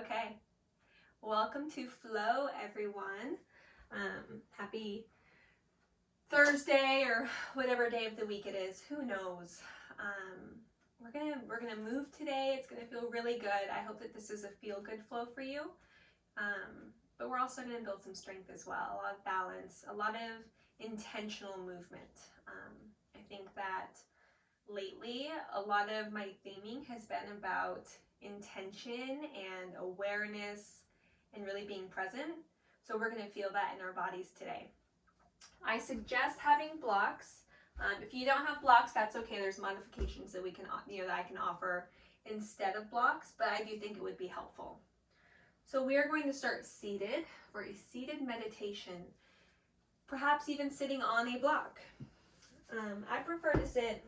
Okay, welcome to Flow, everyone. Happy Thursday or whatever day of the week it is. Who knows? We're gonna move today. It's gonna feel really good. I hope that this is a feel good flow for you. But we're also gonna build some strength as well. A lot of balance, a lot of intentional movement. I think that lately a lot of my theming has been about intention and awareness and really being present. So we're going to feel that in our bodies today. I suggest having blocks. If you don't have blocks, that's okay. There's modifications that we can, that I can offer instead of blocks, but I do think it would be helpful. So we are going to start seated for a seated meditation, perhaps even sitting on a block. I prefer to sit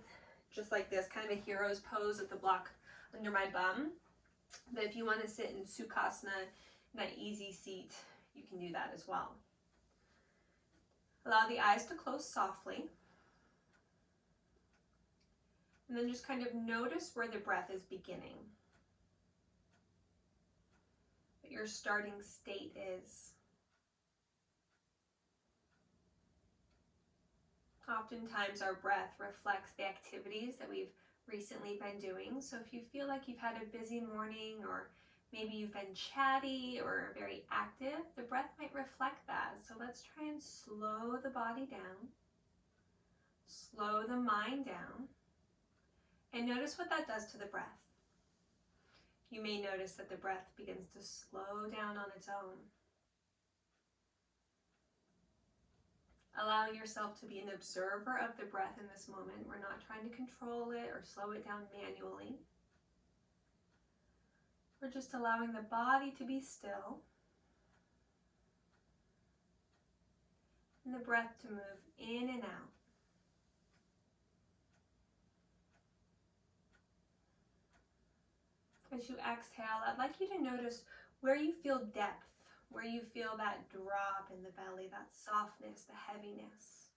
just like this, kind of a hero's pose with the block under my bum. But if you want to sit in Sukhasana, in that easy seat, you can do that as well. Allow the eyes to close softly. And then just kind of notice where the breath is beginning. What your starting state is. Oftentimes our breath reflects the activities that we've recently been doing. So if you feel like you've had a busy morning, or maybe you've been chatty or very active, the breath might reflect that. So let's try and slow the body down, slow the mind down, and notice what that does to the breath. You may notice that the breath begins to slow down on its own. Allowing yourself to be an observer of the breath in this moment. We're not trying to control it or slow it down manually. We're just allowing the body to be still and the breath to move in and out. As you exhale, I'd like you to notice where you feel depth, where you feel that drop in the belly, that softness, the heaviness.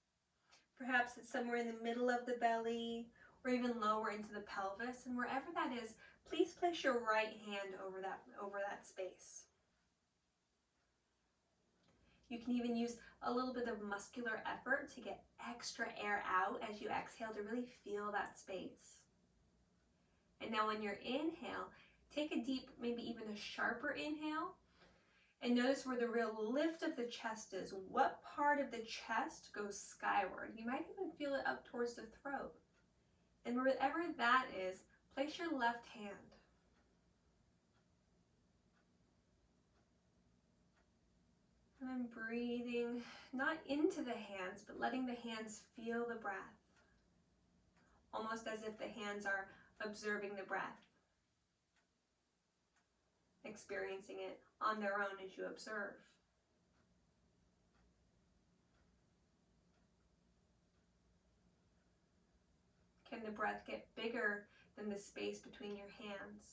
Perhaps it's somewhere in the middle of the belly or even lower into the pelvis. And wherever that is, please place your right hand over that space. You can even use a little bit of muscular effort to get extra air out as you exhale to really feel that space. And now when you inhale, take a deep, maybe even a sharper inhale, and notice where the real lift of the chest is. What part of the chest goes skyward? You might even feel it up towards the throat. And wherever that is, place your left hand. And then breathing, not into the hands, but letting the hands feel the breath. Almost as if the hands are observing the breath. Experiencing it on their own as you observe. Can the breath get bigger than the space between your hands?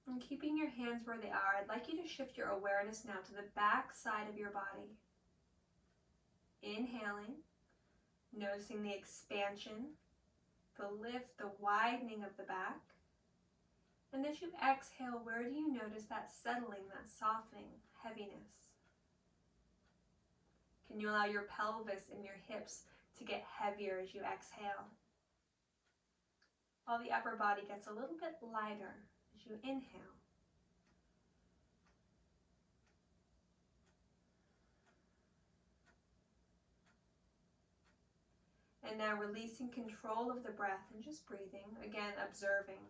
And keeping your hands where they are, I'd like you to shift your awareness now to the back side of your body. Inhaling, noticing the expansion, the lift, the widening of the back. And as you exhale, where do you notice that settling, that softening, heaviness? Can you allow your pelvis and your hips to get heavier as you exhale? While the upper body gets a little bit lighter as you inhale. And now releasing control of the breath and just breathing, again observing.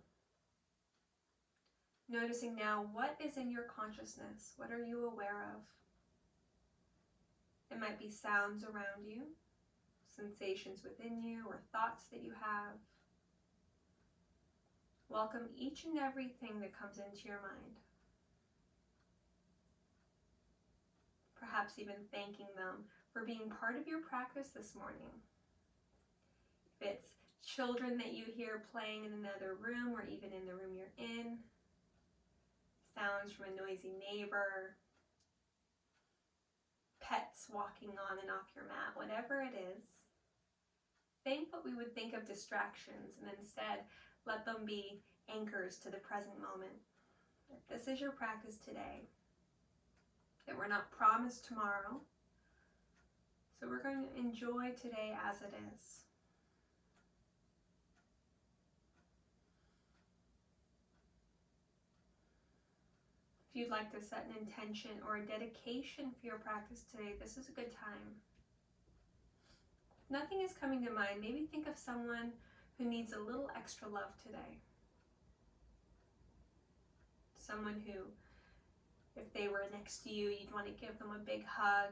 Noticing now what is in your consciousness, what are you aware of? It might be sounds around you, sensations within you, or thoughts that you have. Welcome each and everything that comes into your mind. Perhaps even thanking them for being part of your practice this morning. If it's children that you hear playing in another room or even in the room you're in, sounds from a noisy neighbor, pets walking on and off your mat, whatever it is, think what we would think of distractions and instead let them be anchors to the present moment. This is your practice today, that we're not promised tomorrow, so we're going to enjoy today as it is. If you'd like to set an intention or a dedication for your practice today, this is a good time. If nothing is coming to mind, maybe think of someone who needs a little extra love today. Someone who, if they were next to you, you'd want to give them a big hug.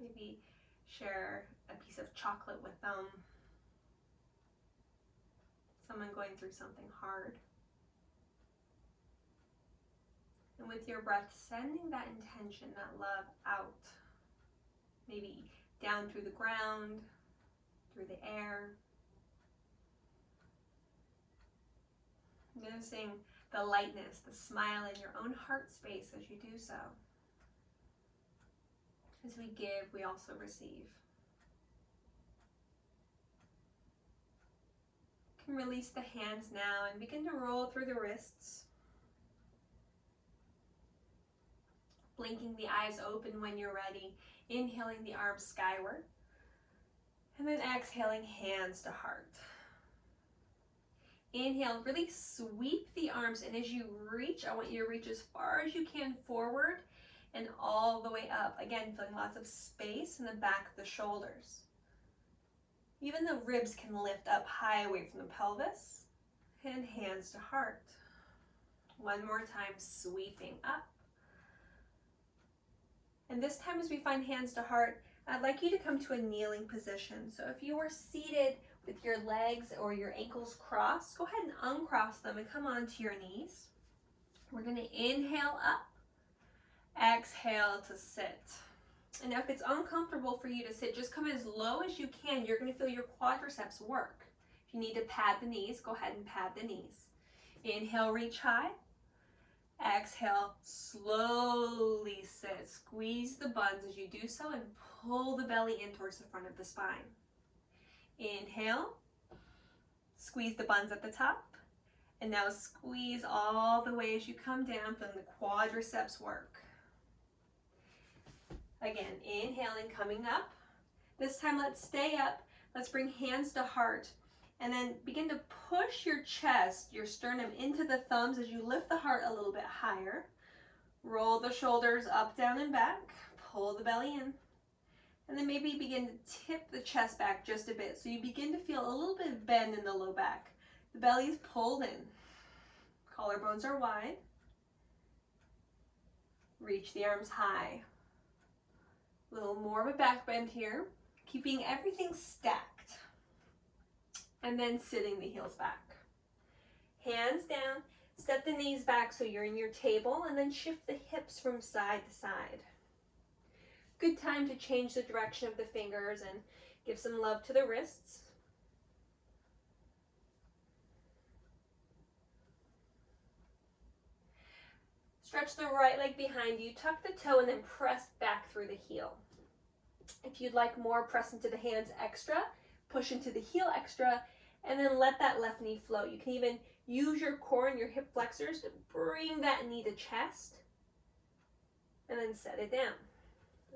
Maybe share a piece of chocolate with them. Someone going through something hard. And with your breath, sending that intention, that love out. Maybe down through the ground, through the air. Noticing the lightness, the smile in your own heart space as you do so. As we give, we also receive. You can release the hands now and begin to roll through the wrists. Blinking the eyes open when you're ready. Inhaling the arms skyward. And then exhaling, hands to heart. Inhale, really sweep the arms, and as you reach, I want you to reach as far as you can forward and all the way up. Again, feeling lots of space in the back of the shoulders. Even the ribs can lift up high away from the pelvis. And hands to heart. One more time, sweeping up. And this time as we find hands to heart, I'd like you to come to a kneeling position. So if you are seated with your legs or your ankles crossed, go ahead and uncross them and come onto your knees. We're going to inhale up, exhale to sit. And now if it's uncomfortable for you to sit, just come as low as you can. You're going to feel your quadriceps work. If you need to pad the knees, go ahead and pad the knees. Inhale, reach high. Exhale, slowly sit. Squeeze the buns as you do so and pull the belly in towards the front of the spine. Inhale, squeeze the buns at the top, and now squeeze all the way as you come down, feeling the quadriceps work. Again, inhaling, coming up. This time let's stay up. Let's bring hands to heart, and then begin to push your chest, your sternum into the thumbs as you lift the heart a little bit higher. Roll the shoulders up, down, and back. Pull the belly in. And then maybe begin to tip the chest back just a bit. So you begin to feel a little bit of bend in the low back. The belly is pulled in. Collarbones are wide. Reach the arms high. A little more of a back bend here. Keeping everything stacked. And then sitting the heels back. Hands down. Step the knees back so you're in your table. And then shift the hips from side to side. Good time to change the direction of the fingers and give some love to the wrists. Stretch the right leg behind you, tuck the toe, and then press back through the heel. If you'd like more, press into the hands extra, push into the heel extra, and then let that left knee float. You can even use your core and your hip flexors to bring that knee to chest, and then set it down.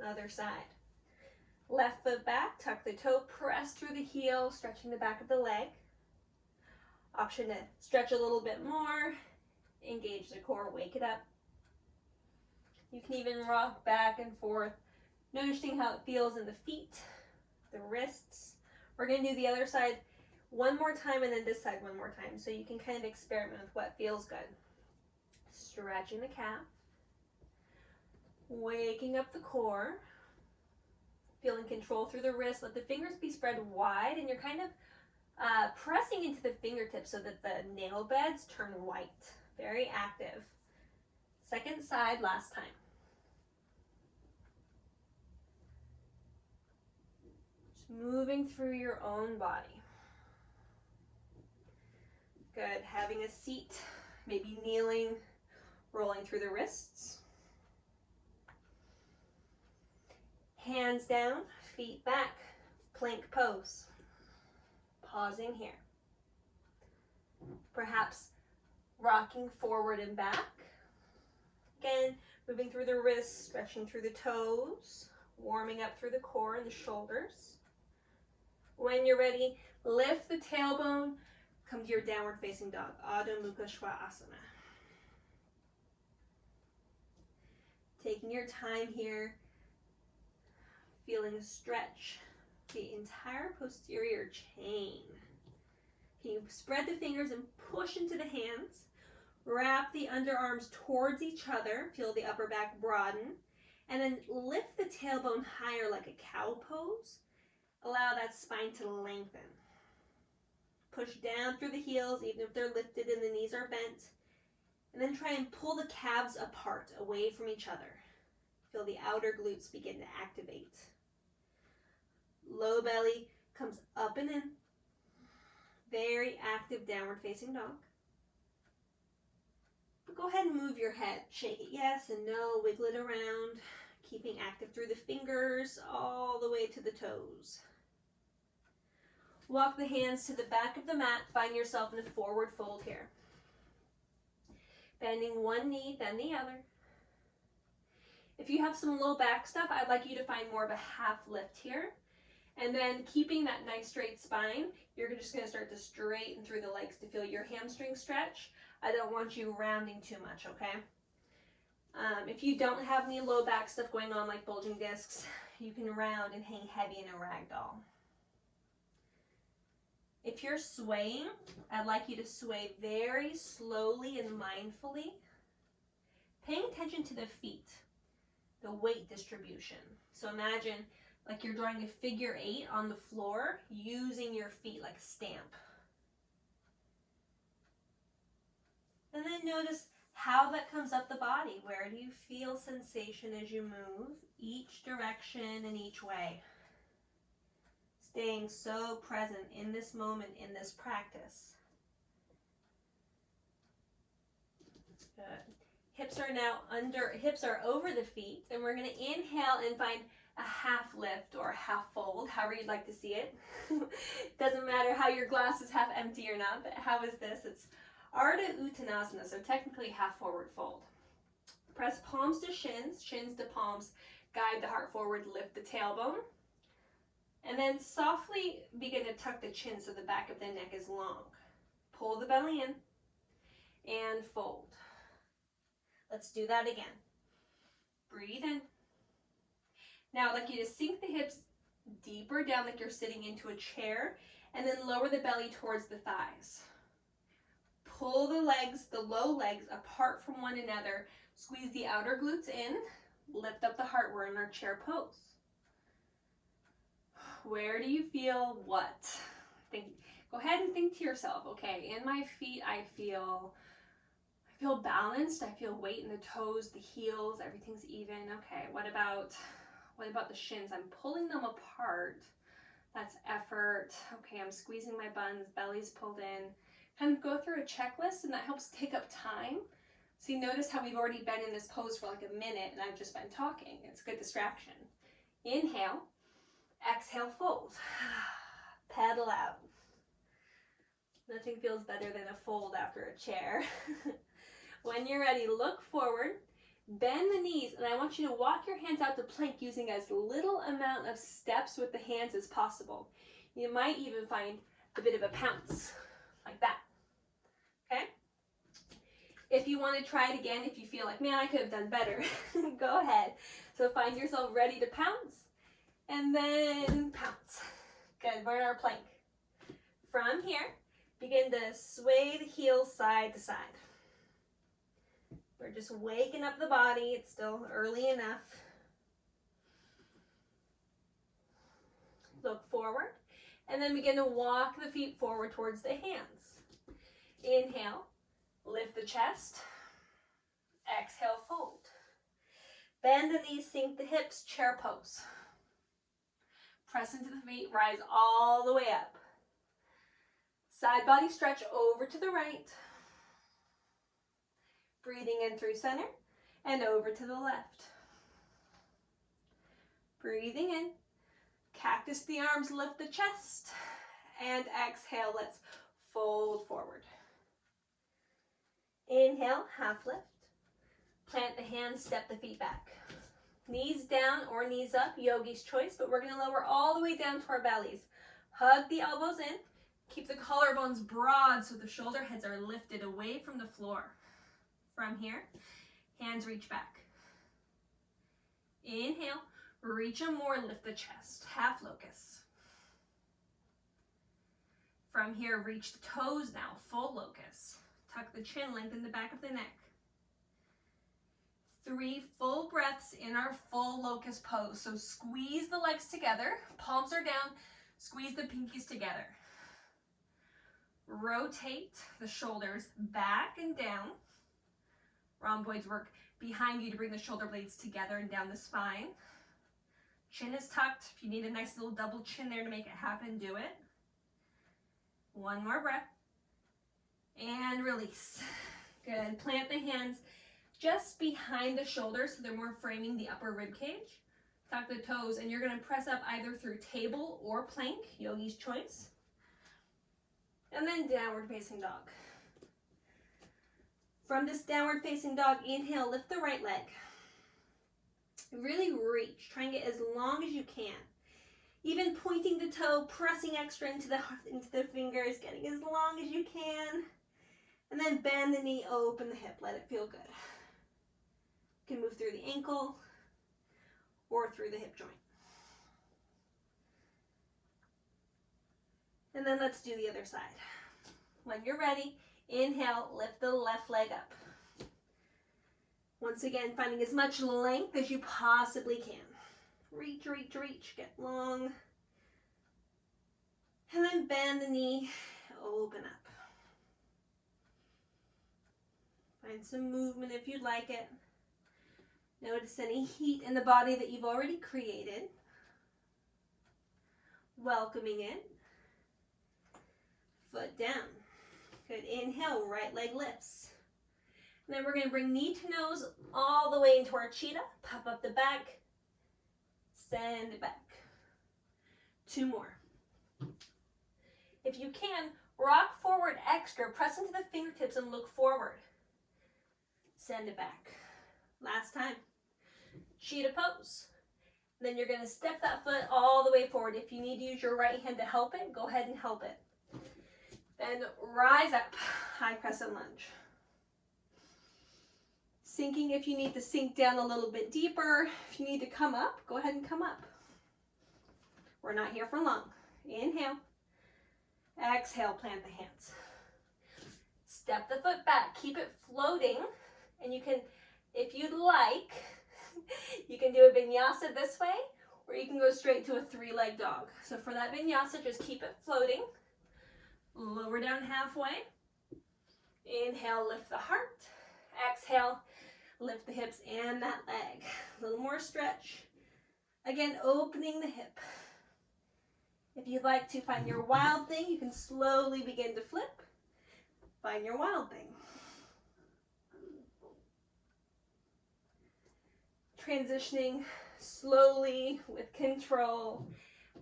Other side. Left foot back, tuck the toe, press through the heel, stretching the back of the leg. Option to stretch a little bit more, engage the core, wake it up. You can even rock back and forth, noticing how it feels in the feet, the wrists. We're going to do the other side one more time and then this side one more time, so you can kind of experiment with what feels good. Stretching the calf. Waking up the core, feeling control through the wrist. Let the fingers be spread wide, and you're kind of pressing into the fingertips so that the nail beds turn white. Very active. Second side, last time. Just moving through your own body. Good. Having a seat, maybe kneeling, rolling through the wrists. Hands down, feet back. plank pose. Pausing here. Perhaps rocking forward and back. Again, moving through the wrists, stretching through the toes, warming up through the core and the shoulders. When you're ready, lift the tailbone, come to your downward facing dog, Adho Mukha Svanasana. Taking your time here, feeling a stretch, the entire posterior chain. Can you spread the fingers and push into the hands? Wrap the underarms towards each other, feel the upper back broaden, and then lift the tailbone higher like a cow pose. Allow that spine to lengthen. Push down through the heels, even if they're lifted and the knees are bent. And then try and pull the calves apart, away from each other. Feel the outer glutes begin to activate. Low belly comes up and in. Very active downward facing dog. But go ahead and move your head. Shake it yes and no, wiggle it around. Keeping active through the fingers all the way to the toes. Walk the hands to the back of the mat. Find yourself in a forward fold here. Bending one knee, then the other. If you have some low back stuff, I'd like you to find more of a half lift here. And then keeping that nice straight spine, you're just going to start to straighten through the legs to feel your hamstring stretch. I don't want you rounding too much, okay? If you don't have any low back stuff going on like bulging discs, you can round and hang heavy in a ragdoll. If you're swaying, I'd like you to sway very slowly and mindfully, paying attention to the feet, the weight distribution. So imagine like you're drawing a figure 8 on the floor, using your feet like a stamp. And then notice how that comes up the body. Where do you feel sensation as you move, each direction and each way? Staying so present in this moment, in this practice. Good. Hips are over the feet, and we're going to inhale and find a half lift or a half fold, however you'd like to see it. Doesn't matter how your glass is half empty or not, but how is this? It's Ardha Uttanasana, so technically half forward fold. Press palms to shins, shins to palms, guide the heart forward, lift the tailbone. And then softly begin to tuck the chin so the back of the neck is long. Pull the belly in and fold. Let's do that again. Breathe in. Now I'd like you to sink the hips deeper down like you're sitting into a chair, and then lower the belly towards the thighs. Pull the legs, the low legs, apart from one another. Squeeze the outer glutes in. Lift up the heart. We're in our chair pose. Where do you feel what? Go ahead and think to yourself, okay, in my feet I feel balanced, I feel weight in the toes, the heels, everything's even. Okay, what about the shins? I'm pulling them apart. That's effort. Okay, I'm squeezing my buns, belly's pulled in. Kind of go through a checklist, and that helps take up time. See, notice how we've already been in this pose for like a minute and I've just been talking. It's a good distraction. Inhale. Exhale, fold. Pedal out. Nothing feels better than a fold after a chair. When you're ready, look forward, bend the knees, and I want you to walk your hands out to plank using as little amount of steps with the hands as possible. You might even find a bit of a pounce, like that. Okay? If you want to try it again, if you feel like, man, I could have done better, go ahead. So find yourself ready to pounce. And then pounce. Good, we're in our plank. From here, begin to sway the heels side to side. We're just waking up the body. It's still early enough. Look forward. And then begin to walk the feet forward towards the hands. Inhale, lift the chest. Exhale, fold. Bend the knees, sink the hips, chair pose. Press into the feet, rise all the way up. Side body stretch over to the right. Breathing in through center and over to the left. Breathing in. Cactus the arms, lift the chest. And exhale, let's fold forward. Inhale, half lift. Plant the hands, step the feet back. Knees down or knees up, yogi's choice, but we're going to lower all the way down to our bellies. Hug the elbows in. Keep the collarbones broad so the shoulder heads are lifted away from the floor. From here, hands reach back. Inhale, reach them more, lift the chest, half locust. From here, reach the toes now, full locust. Tuck the chin, lengthen the back of the neck. 3 full breaths in our full locust pose. So squeeze the legs together, palms are down, squeeze the pinkies together. Rotate the shoulders back and down. Rhomboids work behind you to bring the shoulder blades together and down the spine. Chin is tucked. If you need a nice little double chin there to make it happen, do it. 1 more breath. And release. Good. Plant the hands just behind the shoulders so they're more framing the upper rib cage. Tuck the toes, and you're going to press up either through table or plank, yogi's choice. And then downward facing dog. From this downward facing dog, inhale, lift the right leg. Really reach. Try and get as long as you can. Even pointing the toe, pressing extra into the fingers, getting as long as you can. And then bend the knee, open the hip. Let it feel good. You can move through the ankle or through the hip joint. And then let's do the other side. When you're ready, inhale, lift the left leg up. Once again, finding as much length as you possibly can. Reach, reach, reach, get long. And then bend the knee, open up. Find some movement if you'd like it. Notice any heat in the body that you've already created. Welcoming in. Foot down. Good. Inhale, right leg lifts. And then we're going to bring knee to nose all the way into our cheetah. Pop up the back. Send it back. 2 more. If you can, rock forward extra. Press into the fingertips and look forward. Send it back. Last time. Cheetah pose. Then you're going to step that foot all the way forward. If you need to use your right hand to help it, go ahead and help it. Then rise up, high crescent lunge. Sinking if you need to sink down a little bit deeper. If you need to come up, go ahead and come up. We're not here for long. Inhale. Exhale, plant the hands. Step the foot back, keep it floating. And you can, if you'd like, you can do a vinyasa this way, or you can go straight to a 3-leg dog. So for that vinyasa, just keep it floating. Lower down halfway. Inhale, lift the heart. Exhale, lift the hips and that leg. A little more stretch. Again, opening the hip. If you'd like to find your wild thing, you can slowly begin to flip. Find your wild thing. Transitioning slowly with control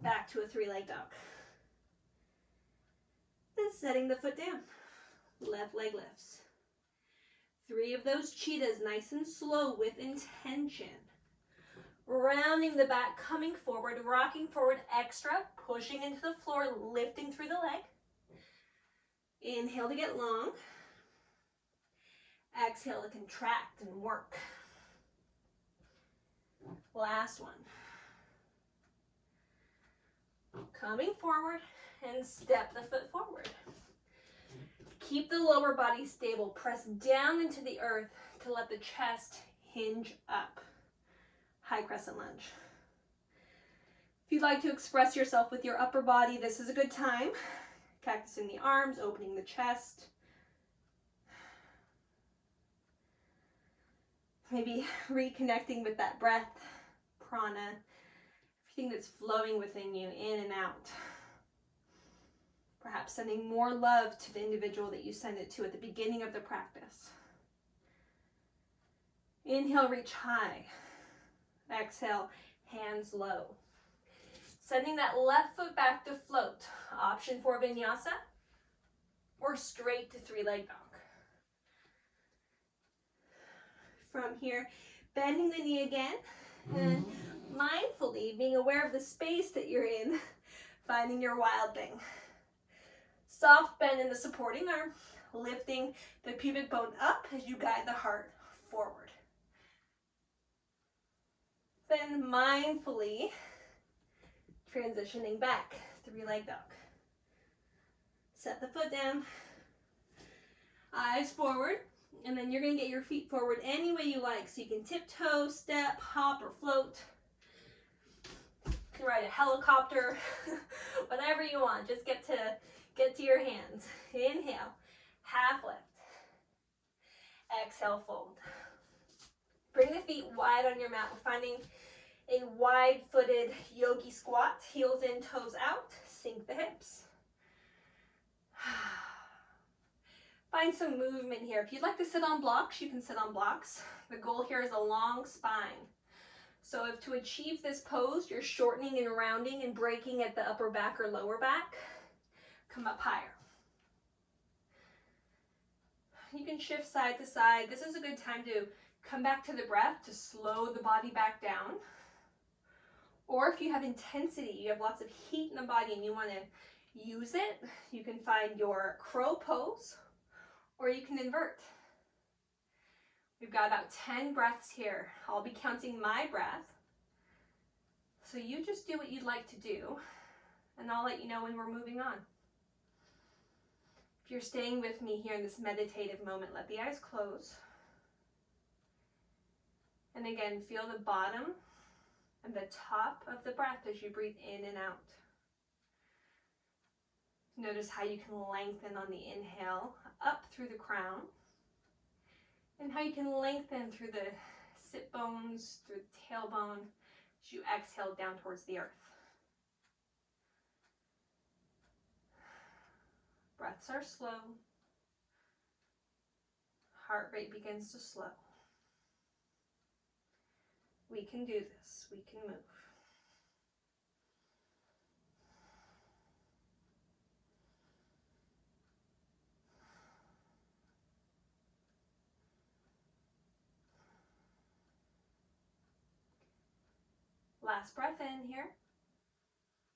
back to a 3-leg dog. Then setting the foot down. Left leg lifts. 3 of those cheetahs, nice and slow with intention. Rounding the back, coming forward, rocking forward extra, pushing into the floor, lifting through the leg. Inhale to get long. Exhale to contract and work. Last one. Coming forward and step the foot forward. Keep the lower body stable. Press down into the earth to let the chest hinge up. High crescent lunge. If you'd like to express yourself with your upper body, this is a good time. Cactus in the arms, opening the chest. Maybe reconnecting with that breath, prana, everything that's flowing within you, in and out. Perhaps sending more love to the individual that you send it to at the beginning of the practice. Inhale, reach high. Exhale, hands low. Sending that left foot back to float. Option for vinyasa or straight to three-leg dog. From here, bending the knee again, and mindfully being aware of the space that you're in, finding your wild thing. Soft bend in the supporting arm, lifting the pubic bone up as you guide the heart forward. Then mindfully transitioning back, three-leg dog. Set the foot down, eyes forward, and then you're going to get your feet forward any way you like. So you can tiptoe, step, hop, or float. You can ride a helicopter, whatever you want. Just get to your hands. Inhale, half lift. Exhale, fold. Bring the feet wide on your mat. We're finding a wide-footed yogi squat. Heels in, toes out. Sink the hips. Find some movement here. If you'd like to sit on blocks, you can sit on blocks. The goal here is a long spine. So if to achieve this pose, you're shortening and rounding and breaking at the upper back or lower back, come up higher. You can shift side to side. This is a good time to come back to the breath to slow the body back down. Or if you have intensity, you have lots of heat in the body and you want to use it, you can find your crow pose, or you can invert. We've got about 10 breaths here. I'll be counting my breath. So you just do what you'd like to do, and I'll let you know when we're moving on. If you're staying with me here in this meditative moment, let the eyes close. And again, feel the bottom and the top of the breath as you breathe in and out. Notice how you can lengthen on the inhale up through the crown, and how you can lengthen through the sit bones, through the tailbone, as you exhale down towards the earth. Breaths are slow. Heart rate begins to slow. We can do this. We can move. Last breath in here.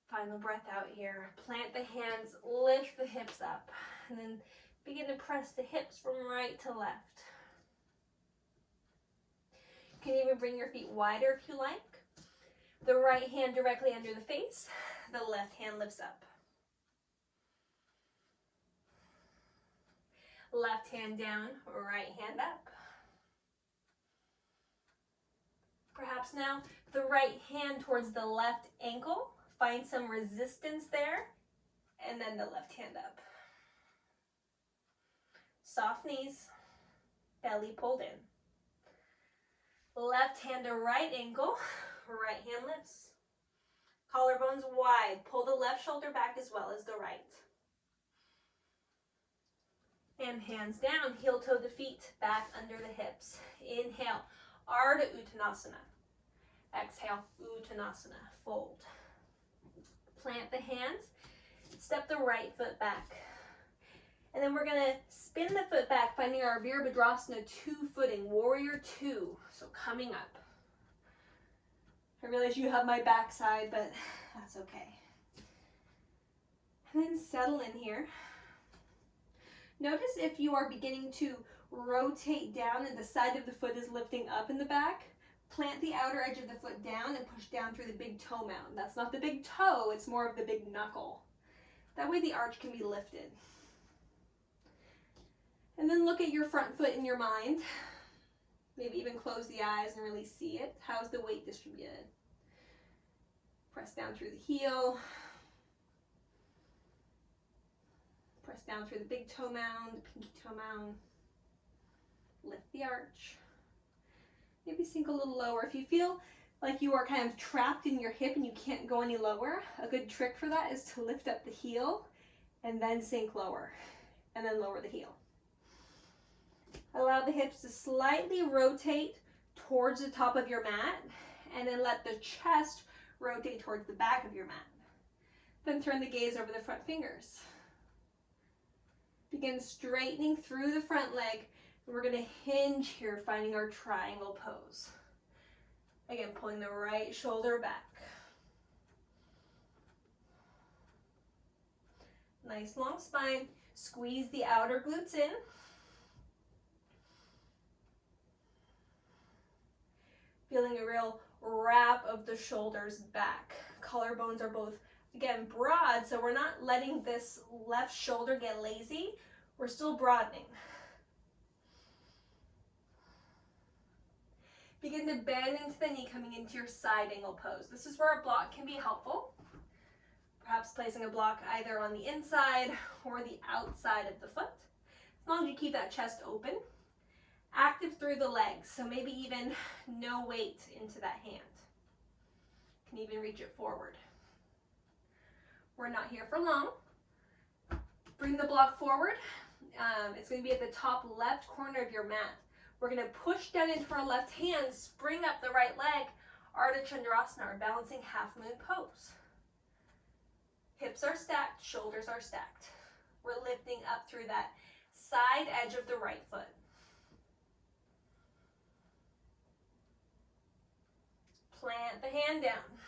Final breath out here. Plant the hands, lift the hips up, and then begin to press the hips from right to left. You can even bring your feet wider if you like. The right hand directly under the face, the left hand lifts up. Left hand down, right hand up. Perhaps now the right hand towards the left ankle. Find some resistance there, and then the left hand up. Soft knees, belly pulled in. Left hand to right ankle, right hand lifts. Collarbones wide, pull the left shoulder back as well as the right. And hands down, heel toe the feet back under the hips. Inhale, Ardha Uttanasana. Exhale, Uttanasana, fold. Plant the hands, step the right foot back. And then we're gonna spin the foot back, finding our Virabhadrasana 2 footing, warrior 2. So coming up. I realize you have my backside, but that's okay. And then settle in here. Notice if you are beginning to rotate down and the side of the foot is lifting up in the back, plant the outer edge of the foot down and push down through the big toe mound. That's not the big toe, it's more of the big knuckle. That way the arch can be lifted. And then look at your front foot in your mind. Maybe even close the eyes and really see it. How's the weight distributed? Press down through the heel. Press down through the big toe mound, pinky toe mound. Lift the arch. Maybe sink a little lower. If you feel like you are kind of trapped in your hip and you can't go any lower, a good trick for that is to lift up the heel and then sink lower, and then lower the heel. Allow the hips to slightly rotate towards the top of your mat, and then let the chest rotate towards the back of your mat. Then turn the gaze over the front fingers. Begin straightening through the front leg, and we're going to hinge here, finding our triangle pose. Again, pulling the right shoulder back. Nice long spine. Squeeze the outer glutes in. Feeling a real wrap of the shoulders back. Collarbones are both, again, broad, so we're not letting this left shoulder get lazy. We're still broadening. Begin to bend into the knee, coming into your side angle pose. This is where a block can be helpful. Perhaps placing a block either on the inside or the outside of the foot. As long as you keep that chest open. Active through the legs, so maybe even no weight into that hand. You can even reach it forward. We're not here for long. Bring the block forward. It's going to be at the top left corner of your mat. We're going to push down into our left hand, spring up the right leg, Ardha Chandrasana, our balancing half moon pose. Hips are stacked, shoulders are stacked. We're lifting up through that side edge of the right foot. Plant the hand down.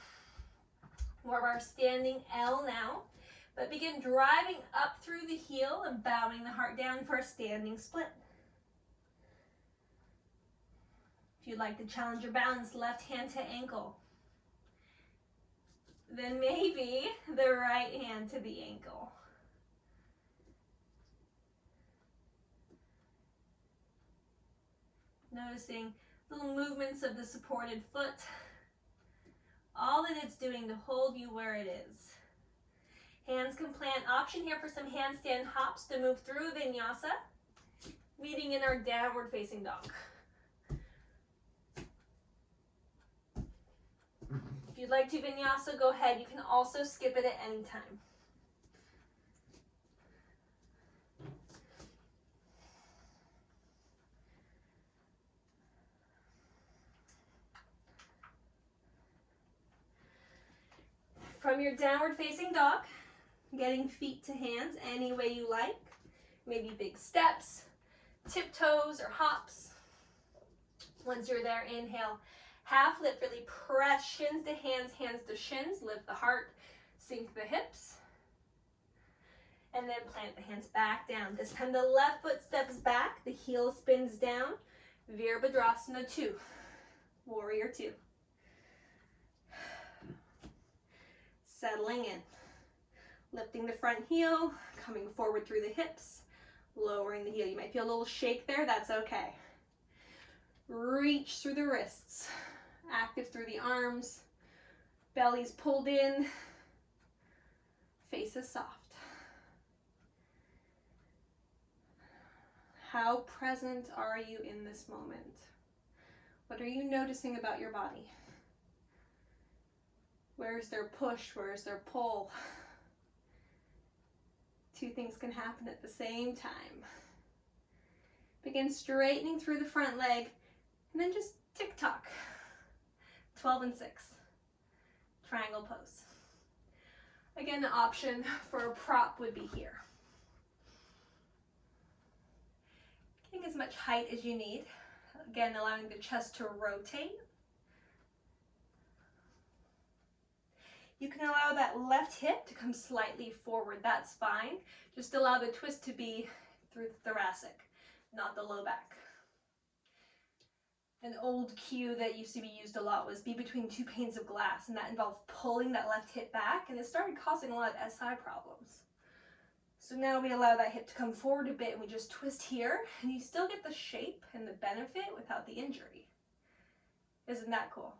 More of our standing L now, but begin driving up through the heel and bowing the heart down for a standing split. If you'd like to challenge your balance, left hand to ankle. Then maybe the right hand to the ankle. Noticing little movements of the supported foot. All that it's doing to hold you where it is. Hands can plant. Option here for some handstand hops to move through vinyasa, meeting in our downward facing dog. If you'd like to vinyasa, go ahead. You can also skip it at any time. From your downward facing dog, getting feet to hands any way you like. Maybe big steps, tiptoes, or hops. Once you're there, inhale. Half lift, really press shins to hands, hands to shins. Lift the heart, sink the hips. And then plant the hands back down. This time the left foot steps back, the heel spins down. Virabhadrasana 2, Warrior 2. Settling in. Lifting the front heel, coming forward through the hips, lowering the heel. You might feel a little shake there, that's okay. Reach through the wrists, active through the arms, belly's pulled in, face is soft. How present are you in this moment? What are you noticing about your body? Where's their push? Where's their pull? Two things can happen at the same time. Begin straightening through the front leg, and then just tick-tock. 12 and 6. Triangle pose. Again, the option for a prop would be here. Getting as much height as you need. Again, allowing the chest to rotate. You can allow that left hip to come slightly forward, that's fine. Just allow the twist to be through the thoracic, not the low back. An old cue that used to be used a lot was be between two panes of glass, and that involved pulling that left hip back, and it started causing a lot of SI problems. So now we allow that hip to come forward a bit, and we just twist here, and you still get the shape and the benefit without the injury. Isn't that cool?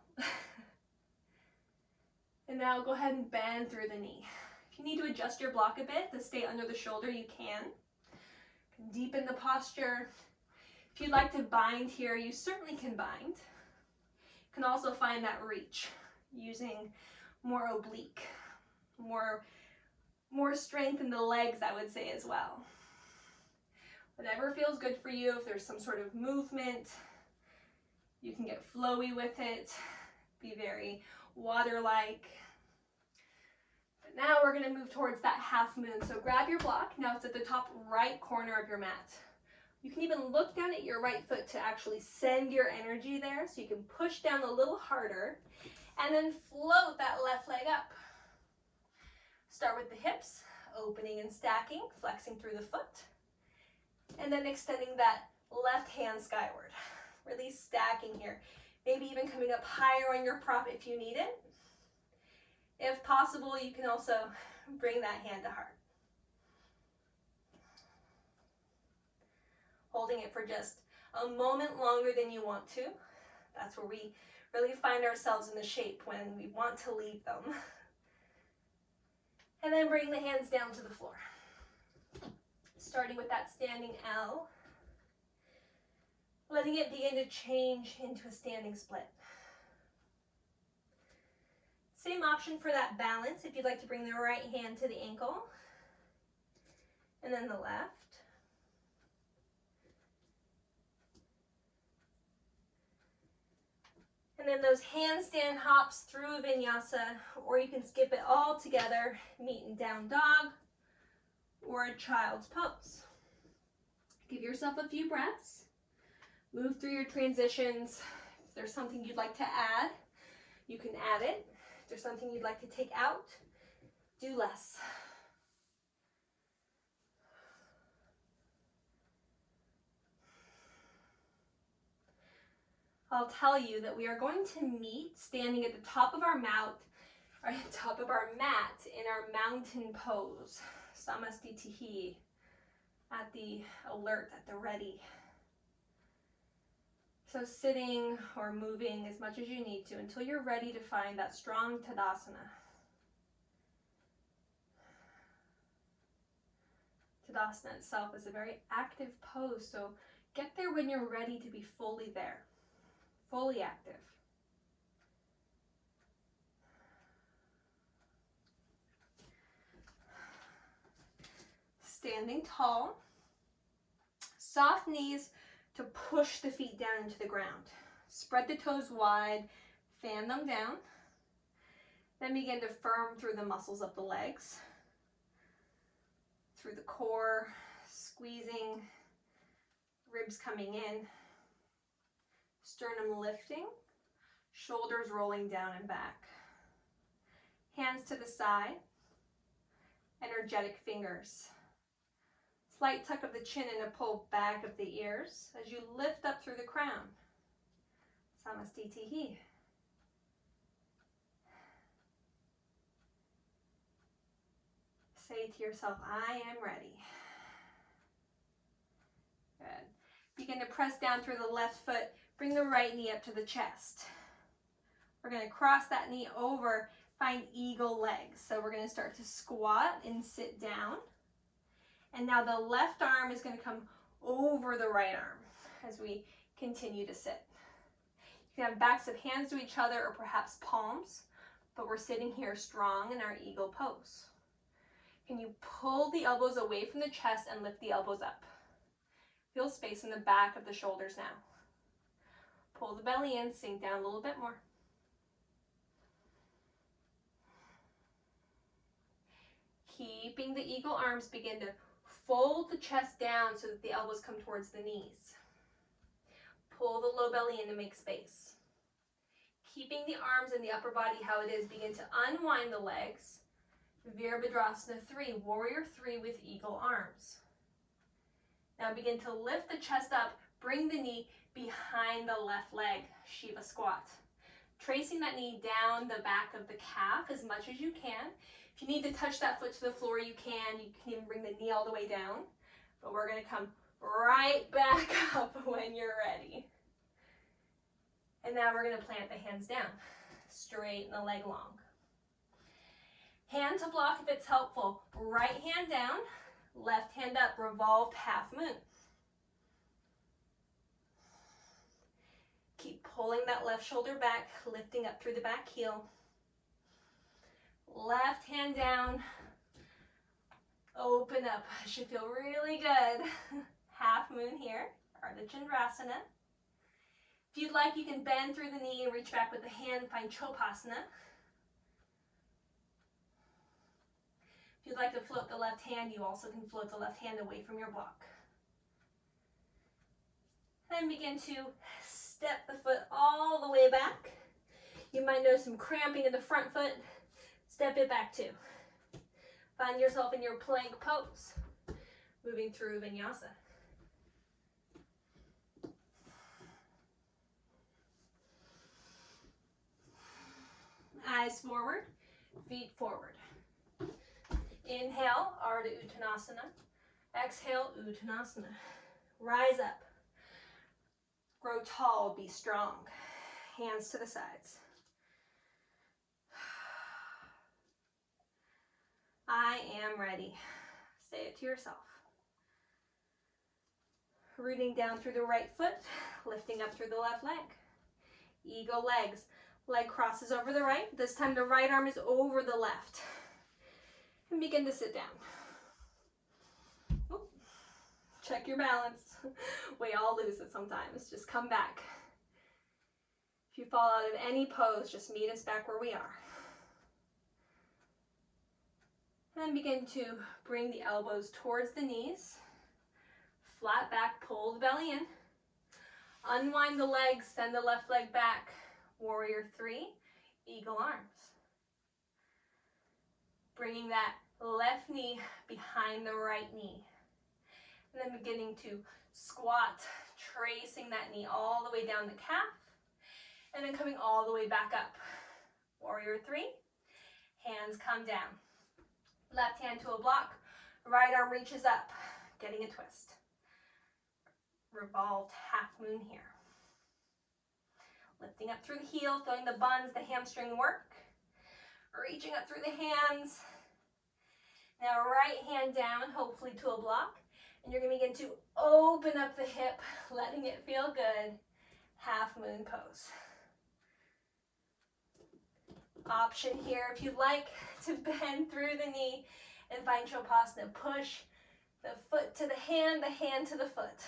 And now go ahead and bend through the knee. If you need to adjust your block a bit to stay under the shoulder, you can. Deepen the posture. If you'd like to bind here, you certainly can bind. You can also find that reach using more oblique, more strength in the legs, I would say, as well. Whatever feels good for you. If there's some sort of movement, you can get flowy with it. Be very water-like. But now we're going to move towards that half moon. So grab your block. Now it's at the top right corner of your mat. You can even look down at your right foot to actually send your energy there, so you can push down a little harder and then float that left leg up. Start with the hips, opening and stacking, flexing through the foot, and then extending that left hand skyward. Really stacking here. Maybe even coming up higher on your prop if you need it. If possible, you can also bring that hand to heart. Holding it for just a moment longer than you want to. That's where we really find ourselves in the shape, when we want to leave them. And then bring the hands down to the floor. Starting with that standing L. Letting it begin to change into a standing split. Same option for that balance, if you'd like to bring the right hand to the ankle. And then the left. And then those handstand hops through vinyasa, or you can skip it all together, meet in down dog, or a child's pose. Give yourself a few breaths. Move through your transitions. If there's something you'd like to add, you can add it. If there's something you'd like to take out, do less. I'll tell you that we are going to meet standing at the top of our mat, or at the top of our mat in our mountain pose, Samastitihi, at the alert, at the ready. So sitting or moving as much as you need to until you're ready to find that strong Tadasana. Tadasana itself is a very active pose, so get there when you're ready to be fully there. Fully active. Standing tall. Soft knees to push the feet down into the ground. Spread the toes wide, fan them down. Then begin to firm through the muscles of the legs. Through the core, squeezing, ribs coming in. Sternum lifting, shoulders rolling down and back. Hands to the side, energetic fingers. Slight tuck of the chin and a pull back of the ears as you lift up through the crown. Samastitihi. Say to yourself, I am ready. Good. Begin to press down through the left foot. Bring the right knee up to the chest. We're going to cross that knee over, find eagle legs. So we're going to start to squat and sit down. And now the left arm is going to come over the right arm as we continue to sit. You can have backs of hands to each other or perhaps palms, but we're sitting here strong in our eagle pose. Can you pull the elbows away from the chest and lift the elbows up? Feel space in the back of the shoulders now. Pull the belly in, sink down a little bit more. Keeping the eagle arms, begin to fold the chest down so that the elbows come towards the knees. Pull the low belly in to make space. Keeping the arms and the upper body how it is, begin to unwind the legs. Virabhadrasana 3, Warrior 3 with eagle arms. Now begin to lift the chest up, bring the knee behind the left leg, Shiva squat. Tracing that knee down the back of the calf as much as you can. If you need to touch that foot to the floor, you can. You can even bring the knee all the way down. But we're going to come right back up when you're ready. And now we're going to plant the hands down. Straighten the leg long. Hand to block if it's helpful. Right hand down, left hand up, revolved half moon. Keep pulling that left shoulder back, lifting up through the back heel. Left hand down, open up. Should feel really good. Half moon here, Ardha Chandrasana. If you'd like, you can bend through the knee and reach back with the hand, find Chopasana. If you'd like to float the left hand, you also can float the left hand away from your block. Then begin to step the foot all the way back. You might notice some cramping in the front foot. Step it back too. Find yourself in your plank pose, moving through vinyasa. Eyes forward, feet forward. Inhale, Ardha Uttanasana. Exhale, Uttanasana. Rise up. Grow tall, be strong. Hands to the sides. I am ready. Say it to yourself. Rooting down through the right foot, lifting up through the left leg. Eagle legs. Leg crosses over the right. This time the right arm is over the left. And begin to sit down. Oh, check your balance. We all lose it sometimes. Just come back. If you fall out of any pose, just meet us back where we are. And begin to bring the elbows towards the knees. Flat back, pull the belly in. Unwind the legs, send the left leg back. Warrior 3, eagle arms. Bringing that left knee behind the right knee. And then beginning to squat, tracing that knee all the way down the calf. And then coming all the way back up. Warrior 3, hands come down. Left hand to a block, right arm reaches up, getting a twist. Revolved half moon here. Lifting up through the heel, feeling the buns, the hamstring work. Reaching up through the hands. Now right hand down, hopefully to a block. And you're going to begin to open up the hip, letting it feel good. Half moon pose. Option here, if you'd like to bend through the knee and find Shavasana. Push the foot to the hand to the foot.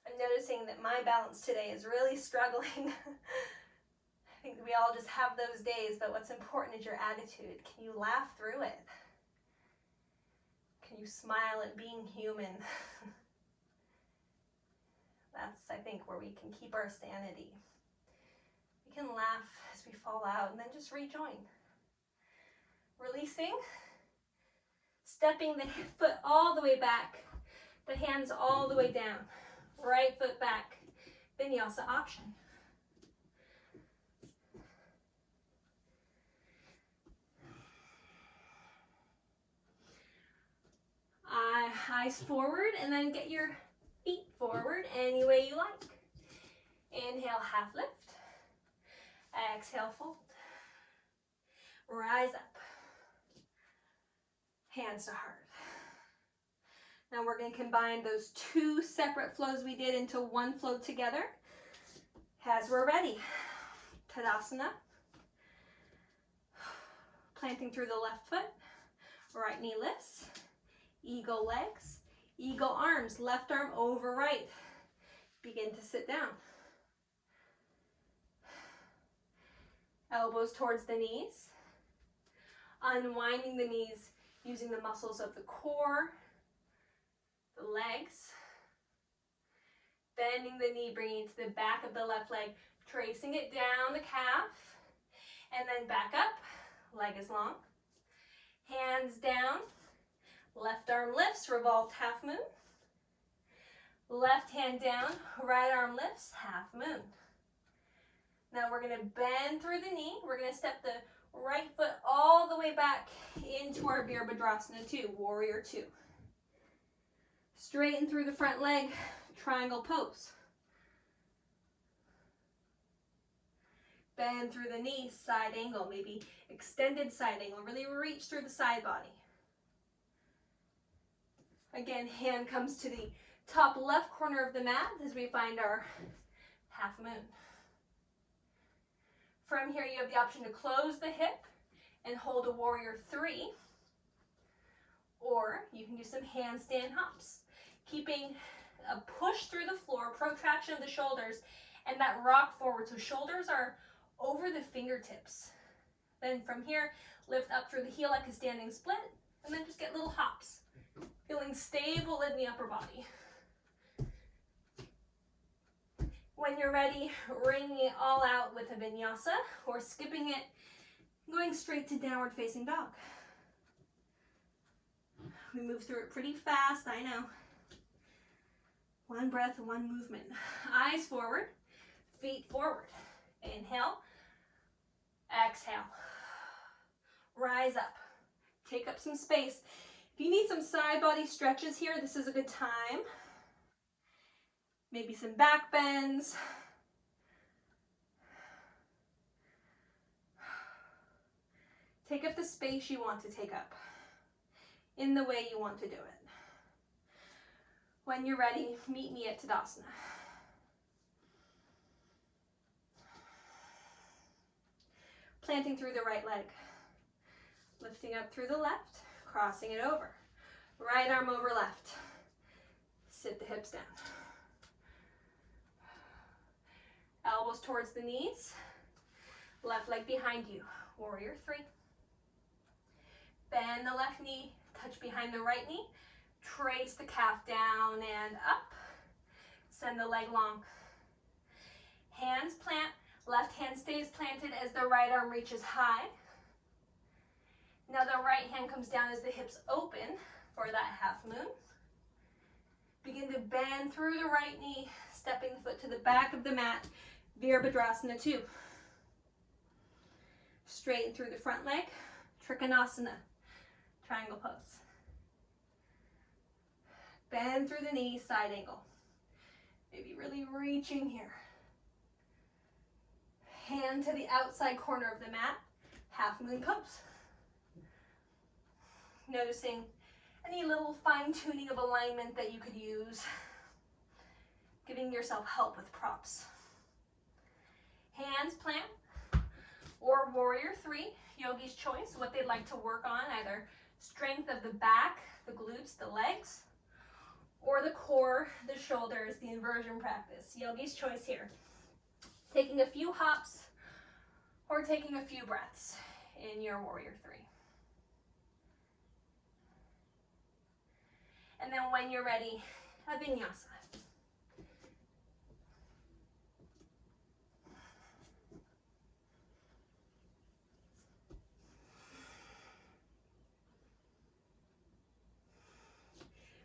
I'm noticing that my balance today is really struggling. I think we all just have those days, but what's important is your attitude. Can you laugh through it? Can you smile at being human? That's, I think, where we can keep our sanity. We can laugh as we fall out and then just rejoin. Releasing. Stepping the foot all the way back. The hands all the way down. Right foot back. Vinyasa option. Eyes forward and then get your feet forward any way you like. Inhale, half lift. Exhale, fold. Rise up. Hands to heart. Now we're going to combine those two separate flows we did into one flow together. As we're ready. Tadasana. Planting through the left foot. Right knee lifts. Eagle legs. Eagle arms. Left arm over right. Begin to sit down. Elbows towards the knees. Unwinding the knees using the muscles of the core, the legs. Bending the knee, bringing it to the back of the left leg, tracing it down the calf, and then back up, leg is long. Hands down, left arm lifts, revolved half moon. Left hand down, right arm lifts, half moon. Now we're going to bend through the knee. We're going to step the right foot all the way back into our Virabhadrasana 2, Warrior 2. Straighten through the front leg, triangle pose. Bend through the knee, side angle, maybe extended side angle. Really reach through the side body. Again, hand comes to the top left corner of the mat as we find our half moon. From here, you have the option to close the hip and hold a Warrior 3, or you can do some handstand hops, keeping a push through the floor, protraction of the shoulders, and that rock forward. So shoulders are over the fingertips. Then from here, lift up through the heel like a standing split, and then just get little hops, feeling stable in the upper body. When you're ready, wringing it all out with a vinyasa, or skipping it, going straight to downward facing dog. We move through it pretty fast, I know. One breath, one movement. Eyes forward, feet forward. Inhale, exhale. Rise up, take up some space. If you need some side body stretches here, this is a good time. Maybe some back bends. Take up the space you want to take up in the way you want to do it. When you're ready, meet me at Tadasana. Planting through the right leg. Lifting up through the left, crossing it over. Right arm over left. Sit the hips down. Elbows towards the knees. Left leg behind you. Warrior 3. Bend the left knee, touch behind the right knee. Trace the calf down and up. Send the leg long. Hands plant. Left hand stays planted as the right arm reaches high. Now the right hand comes down as the hips open for that half moon. Begin to bend through the right knee, stepping the foot to the back of the mat. Virabhadrasana 2. Straighten through the front leg. Trikonasana, triangle pose. Bend through the knees, side angle. Maybe really reaching here. Hand to the outside corner of the mat, half moon pose. Noticing any little fine tuning of alignment that you could use. Giving yourself help with props. Hands plant, or warrior 3, yogi's choice, what they'd like to work on, either strength of the back, the glutes, the legs, or the core, the shoulders, the inversion practice. Yogi's choice here. Taking a few hops or taking a few breaths in your warrior 3. And then when you're ready, a vinyasa.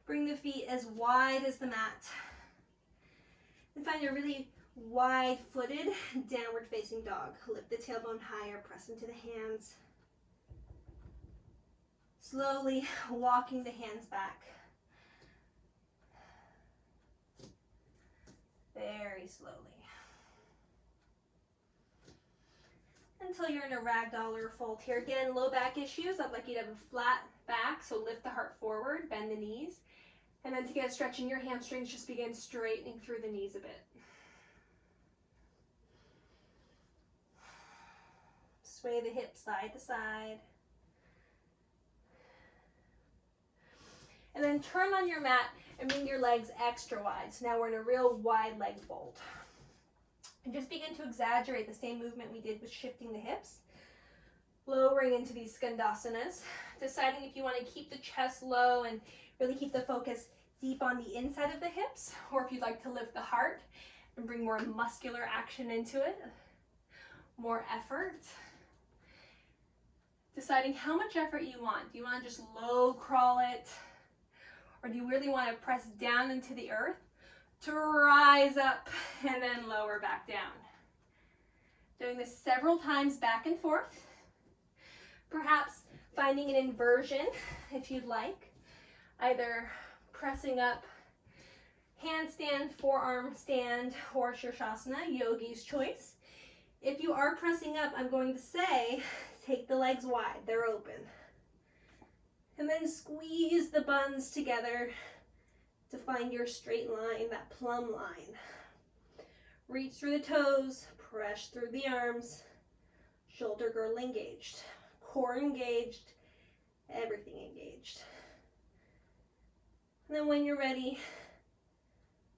Bring the feet as wide as the mat. And find a really wide-footed downward facing dog. Lift the tailbone higher, press into the hands. Slowly walking the hands back. Very slowly. Until you're in a ragdoll or a fold here. Again, low back issues. I'd like you to have a flat back, so lift the heart forward, bend the knees. And then to get a stretch in your hamstrings, just begin straightening through the knees a bit. Sway the hips side to side. And then turn on your mat and bring your legs extra wide. So now we're in a real wide leg fold. And just begin to exaggerate the same movement we did with shifting the hips. Lowering into these Skandasanas. Deciding if you want to keep the chest low and really keep the focus deep on the inside of the hips, or if you'd like to lift the heart and bring more muscular action into it, more effort. Deciding how much effort you want. Do you want to just low crawl it? Or do you really want to press down into the earth to rise up and then lower back down? Doing this several times back and forth. Perhaps finding an inversion if you'd like. Either pressing up, handstand, forearm stand, or Shirshasana, yogi's choice. If you are pressing up, I'm going to say, take the legs wide, they're open. And then squeeze the buns together to find your straight line, that plumb line. Reach through the toes, press through the arms, shoulder girdle engaged, core engaged, everything engaged. And then when you're ready,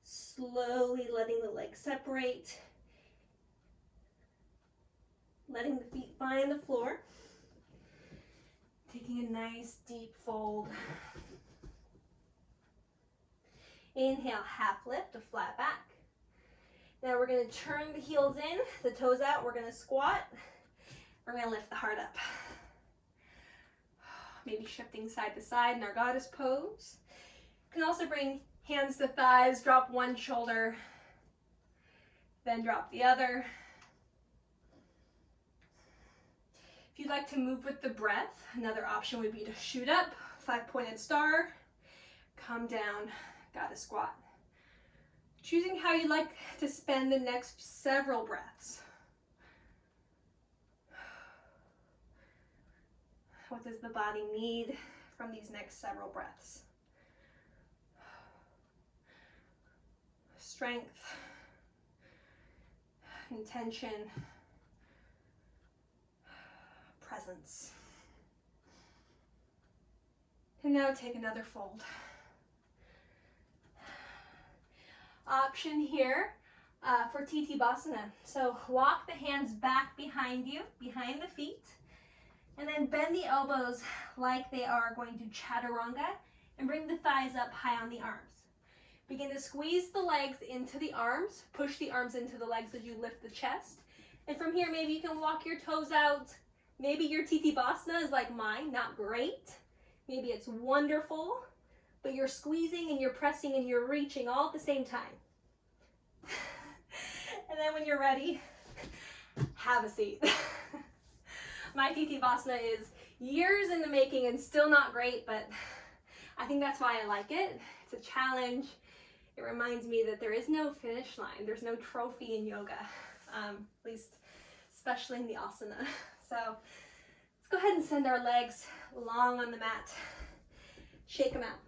slowly letting the legs separate. letting the feet find the floor. Taking a nice deep fold. Inhale, half lift, a flat back. Now we're going to turn the heels in, the toes out. We're going to squat. We're going to lift the heart up. Maybe shifting side to side in our goddess pose. You can also bring hands to thighs, drop one shoulder, then drop the other. If you'd like to move with the breath, another option would be to shoot up, 5-pointed star, come down, goddess squat. Choosing how you'd like to spend the next several breaths. What does the body need from these next several breaths? Strength, intention, presence. And now take another fold. Option here for Titibhasana. So walk the hands back behind you, behind the feet, and then bend the elbows like they are going to chaturanga and bring the thighs up high on the arms. Begin to squeeze the legs into the arms, push the arms into the legs as you lift the chest. And from here, maybe you can walk your toes out. Maybe your Titibhasana is like mine, not great. Maybe it's wonderful, but you're squeezing and you're pressing and you're reaching all at the same time. And then when you're ready, have a seat. My Titibhasana is years in the making and still not great, but I think that's why I like it. It's a challenge. It reminds me that there is no finish line. There's no trophy in yoga, at least especially in the asana. So let's go ahead and send our legs long on the mat. Shake them out.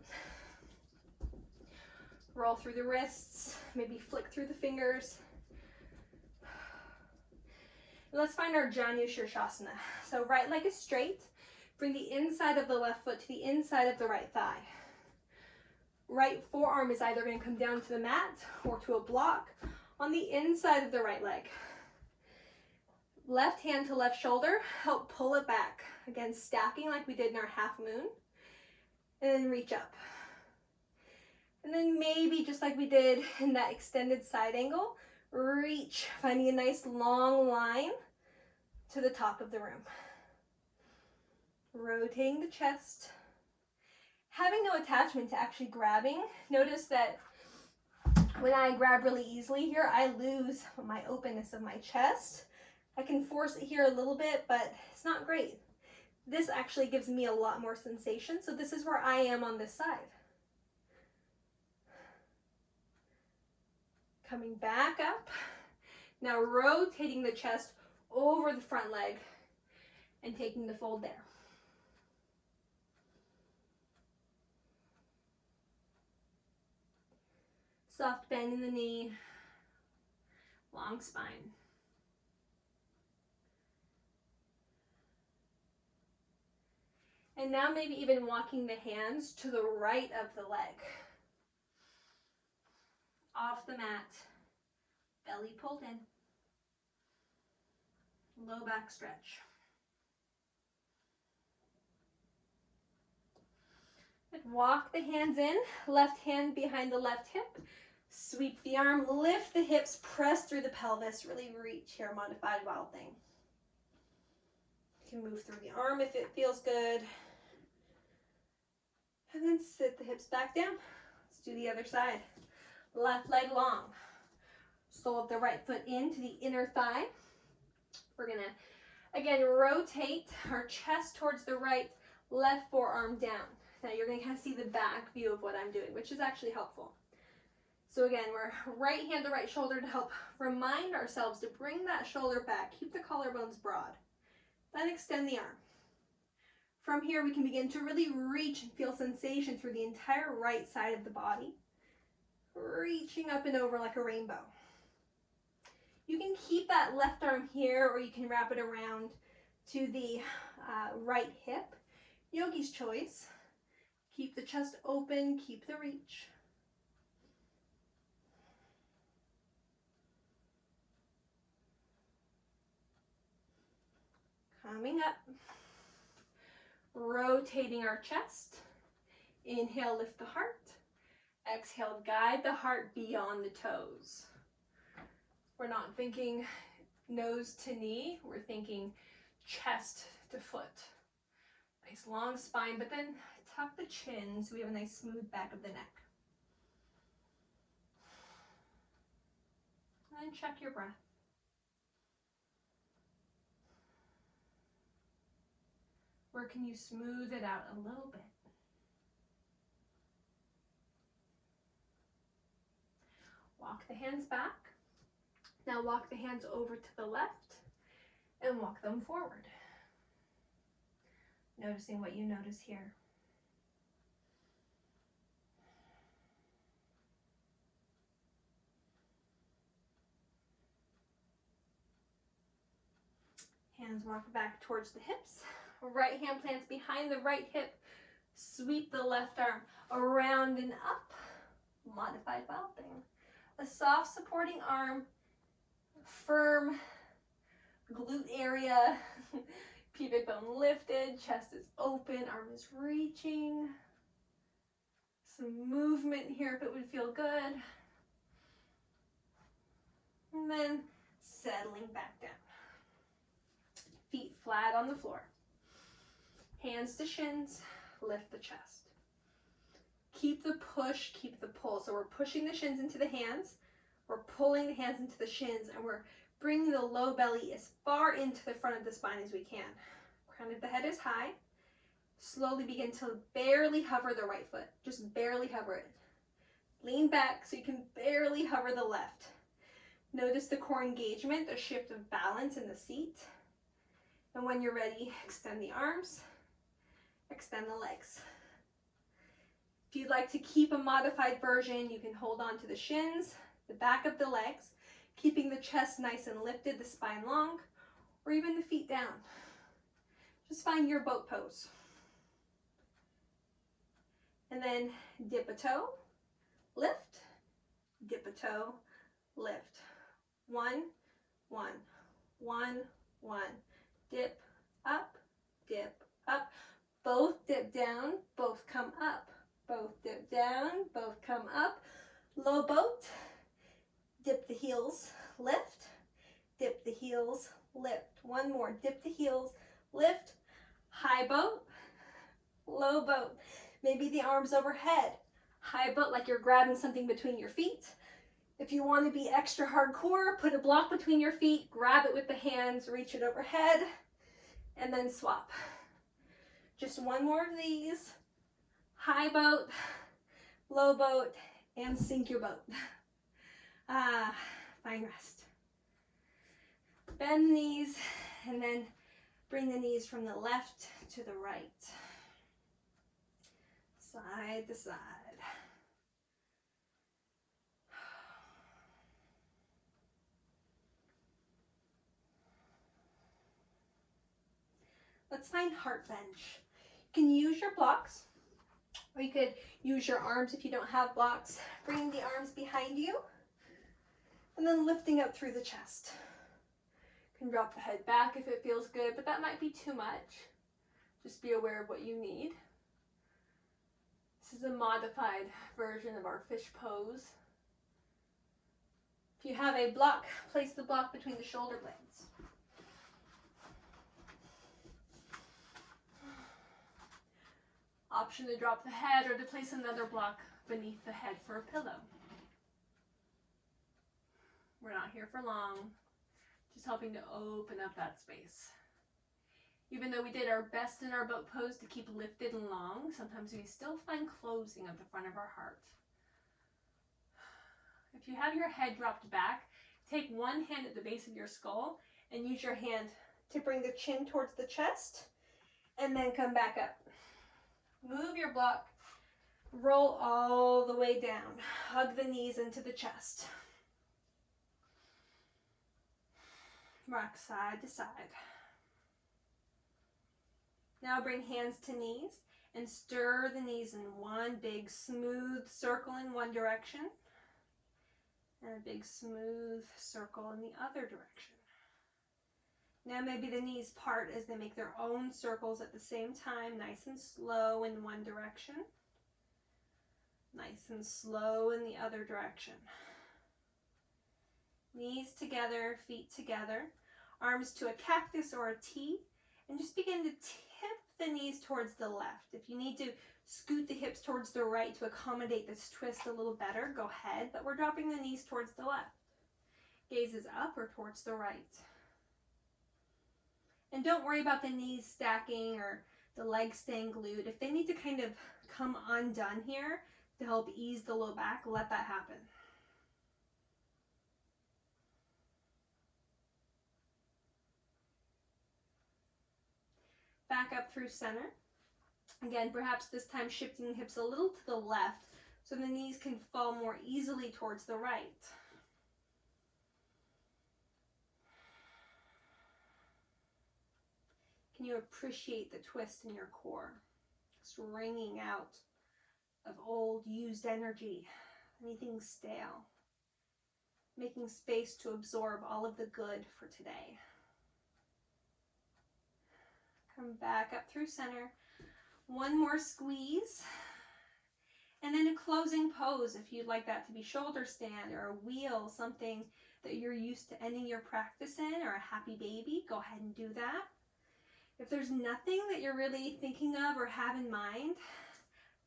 Roll through the wrists, maybe flick through the fingers. And let's find our Janu Shirshasana. So right leg is straight. Bring the inside of the left foot to the inside of the right thigh. Right forearm is either going to come down to the mat or to a block on the inside of the right leg. Left hand to left shoulder, help pull it back. Again, stacking like we did in our half moon. And then reach up. And then maybe just like we did in that extended side angle, reach, finding a nice long line to the top of the room. Rotating the chest. Having no attachment to actually grabbing. Notice that when I grab really easily here, I lose my openness of my chest. I can force it here a little bit, but it's not great. This actually gives me a lot more sensation, so this is where I am on this side. Coming back up. Now rotating the chest over the front leg and taking the fold there. Soft bend in the knee, long spine. And now maybe even walking the hands to the right of the leg. Off the mat, belly pulled in, low back stretch. And walk the hands in, left hand behind the left hip, sweep the arm, lift the hips, press through the pelvis, really reach here, modified wild thing. You can move through the arm if it feels good. And then sit the hips back down. Let's do the other side. Left leg long. Sole of the right foot into the inner thigh. We're gonna, again, rotate our chest towards the right, left forearm down. Now you're gonna kind of see the back view of what I'm doing, which is actually helpful. So again, we're right hand to right shoulder to help remind ourselves to bring that shoulder back. Keep the collarbones broad. Then extend the arm. From here, we can begin to really reach and feel sensation through the entire right side of the body. Reaching up and over like a rainbow. You can keep that left arm here, or you can wrap it around to the right hip. Yogi's choice. Keep the chest open, keep the reach. Coming up. Rotating our chest. Inhale, lift the heart. Exhale, guide the heart beyond the toes. We're not thinking nose to knee, we're thinking chest to foot. Nice long spine, but then tuck the chin so we have a nice smooth back of the neck. And then check your breath. Where can you smooth it out a little bit? Walk the hands back. Now walk the hands over to the left and walk them forward. Noticing what you notice here. Hands walk back towards the hips. Right hand plants behind the right hip. Sweep the left arm around and up. Modified wild thing. A soft supporting arm, firm glute area, pubic bone lifted, chest is open, arm is reaching. Some movement here if it would feel good. And then settling back down. Feet flat on the floor. Hands to shins, lift the chest. Keep the push, keep the pull. So we're pushing the shins into the hands, we're pulling the hands into the shins, and we're bringing the low belly as far into the front of the spine as we can. Crown of the head is high. Slowly begin to barely hover the right foot. Just barely hover it. Lean back so you can barely hover the left. Notice the core engagement, a shift of balance in the seat. And when you're ready, extend the arms, extend the legs. If you'd like to keep a modified version, you can hold on to the shins, the back of the legs, keeping the chest nice and lifted, the spine long, or even the feet down. Just find your boat pose. And then dip a toe, lift, dip a toe, lift. 1, 1, 1, 1. Dip, up, both dip down, both come up, both dip down, both come up, low boat, dip the heels, lift, dip the heels, lift. One more, dip the heels, lift, high boat, low boat, maybe the arms overhead, high boat like you're grabbing something between your feet. If you want to be extra hardcore, put a block between your feet, grab it with the hands, reach it overhead, and then swap. Just one more of these. High boat, low boat, and sink your boat. Fine rest. Bend the knees, and then bring the knees from the left to the right. Side to side. Let's find heart bench. You can use your blocks, or you could use your arms if you don't have blocks. Bringing the arms behind you, and then lifting up through the chest. You can drop the head back if it feels good, but that might be too much. Just be aware of what you need. This is a modified version of our fish pose. If you have a block, place the block between the shoulder blades. Option to drop the head or to place another block beneath the head for a pillow. We're not here for long, just helping to open up that space. Even though we did our best in our boat pose to keep lifted and long, sometimes we still find closing of the front of our heart. If you have your head dropped back, take one hand at the base of your skull and use your hand to bring the chin towards the chest and then come back up. Move your block, roll all the way down. Hug the knees into the chest. Rock side to side. Now bring hands to knees and stir the knees in one big smooth circle in one direction and a big smooth circle in the other direction. Now maybe the knees part as they make their own circles at the same time, nice and slow in one direction. Nice and slow in the other direction. Knees together, feet together, arms to a cactus or a T, and just begin to tip the knees towards the left. If you need to scoot the hips towards the right to accommodate this twist a little better, go ahead, but we're dropping the knees towards the left. Gaze is up or towards the right. And don't worry about the knees stacking or the legs staying glued. If they need to kind of come undone here to help ease the low back, let that happen. Back up through center. Again, perhaps this time shifting the hips a little to the left so the knees can fall more easily towards the right. Can you appreciate the twist in your core? Just wringing out of old, used energy, anything stale. Making space to absorb all of the good for today. Come back up through center. One more squeeze. And then a closing pose, if you'd like that to be shoulder stand or a wheel, something that you're used to ending your practice in, or a happy baby, go ahead and do that. If there's nothing that you're really thinking of or have in mind,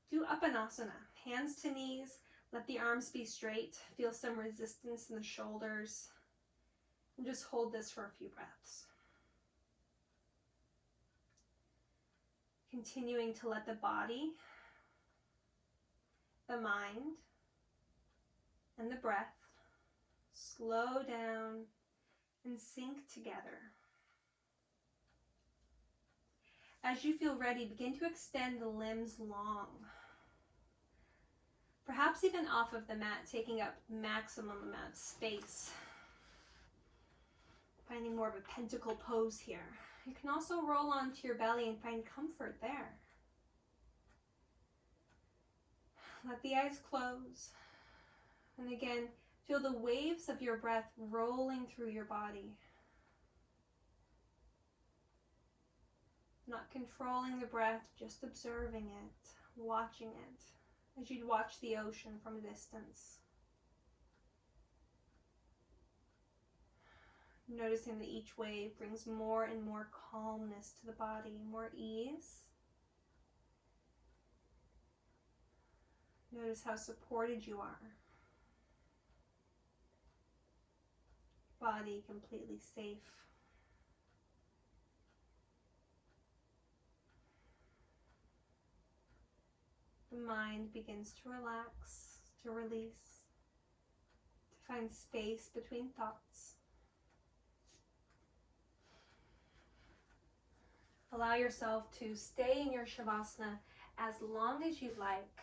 do Uppanasana. Hands to knees, let the arms be straight, feel some resistance in the shoulders, and just hold this for a few breaths. Continuing to let the body, the mind, and the breath slow down and sink together. As you feel ready, begin to extend the limbs long. Perhaps even off of the mat, taking up maximum amount of space. Finding more of a pentacle pose here. You can also roll onto your belly and find comfort there. Let the eyes close. And again, feel the waves of your breath rolling through your body. Not controlling the breath, just observing it, watching it, as you'd watch the ocean from a distance. Noticing that each wave brings more and more calmness to the body, more ease. Notice how supported you are. Body completely safe. The mind begins to relax, to release, to find space between thoughts. Allow yourself to stay in your Shavasana as long as you'd like,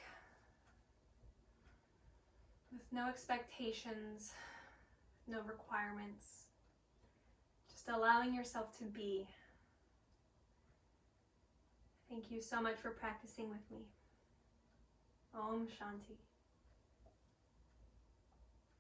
with no expectations, no requirements, just allowing yourself to be. Thank you so much for practicing with me. Om Shanti.